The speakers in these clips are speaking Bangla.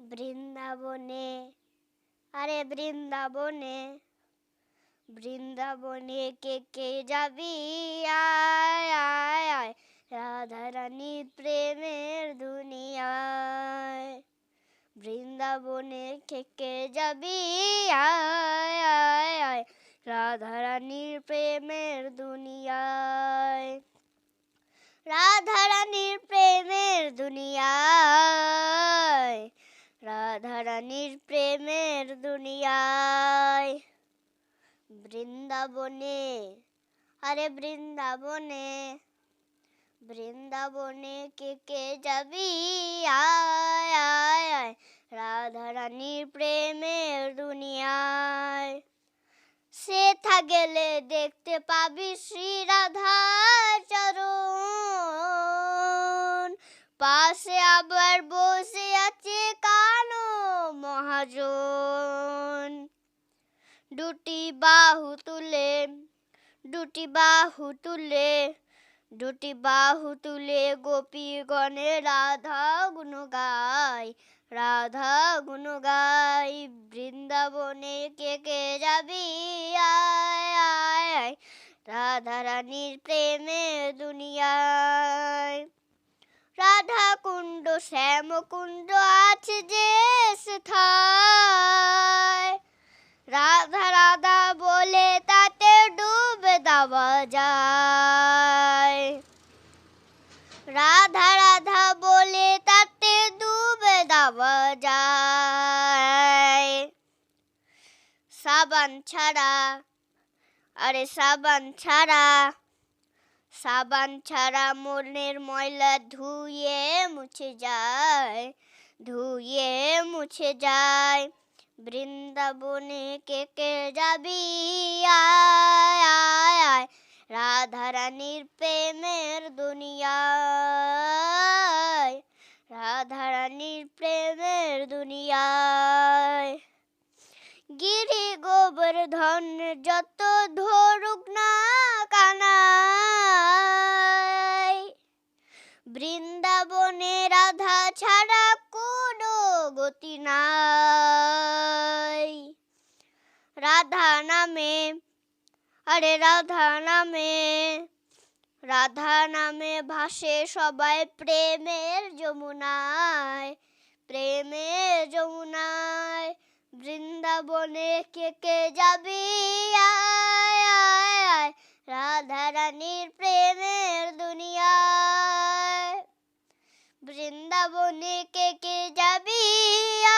বৃন্দাবনে, আরে বৃন্দাবনে, বৃন্দাবনে কে কে যাবি আয় আয় আয়, রাধারানীর প্রেমের দুনিয়ায়। বৃন্দাবনে কে কে যাবি আয় আয় আয়, রাধারানীর প্রেমের দুনিয়ায়। রাধারানীর প্রেমের দুনিয়ায়, রাধারানীর প্রেমের দুনিয়ায়। বৃন্দাবনে, আরে বৃন্দাবনে, বৃন্দাবনে কে কে যাবি আয় আয় আয়, রাধারানীর প্রেমের দুনিয়ায়। সেথা গেলে দেখতে পাবি শ্রী রাধার চরণ, পাশে আবার বসে আছে কানো মহাজন। দুটি বাহু তুলে, দুটি বাহু তুলে, দুটি বাহু তুলে গোপীগণে রাধা গুণ গায়, রাধা গুণ গায়। বৃন্দাবনে কে কে যাবি আয় আয় আয়, রাধারানীর প্রেমের দুনিয়ায়। রাধা কুণ্ড শ্যাম কুণ্ড আছে যে সেথায়, রাধা রাধা বলে তাতে ডুবে দেওয়া যায়। রাধা রাধা বলে তাতে ডুবে দেওয়া যায়। সাবান ছাড়া, আরে সাবান ছাড়া, সাবান ছাড়া মনের ময়লা ধুয়ে মুছে যায়, ধুয়ে মুছে যায়। বৃন্দাবনে কে কে যাবি আয় আয় আয়, রাধারানীর প্রেমের দুনিয়ায়, রাধারানীর প্রেমের দুনিয়ায়। গিরি গোবর্ধন যত ধরুক না কানাই, বৃন্দাবনে রাধা ছাড়া কোনো গতি নাই। রাধা নামে, আরে রাধা নামে, রাধা নামে ভাসে সবাই প্রেমের যমুনায়, প্রেমের যমুনায়। বৃন্দাবনে কে কে যাবি আয় আয় আয়, রাধারানীর প্রেমের দুনিয়ায়। বৃন্দাবনে কে কে যাবি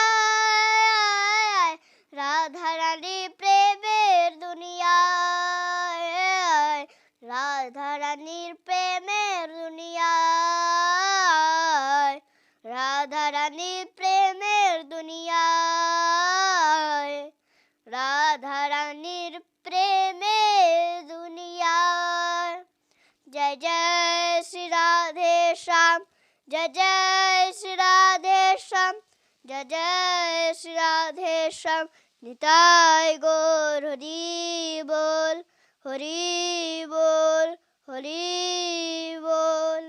আয় আয় আয়, রাধারানীর প্রেমের দুনিয়ায়, রাধারানীর প্রেমের দুনিয়ায়, রাধারানীর প্রেমের দুনিয়ায়, রাধারানীর প্রেমের দুনিয়ায়। জয় জয় শ্রী রাধে শ্যাম, জয় জয় শ্রী রাধে শ্যাম, জয় জয় শ্রী রাধে শ্যাম। নিতাই গৌর হরি বল, হরি বল, হরি বল।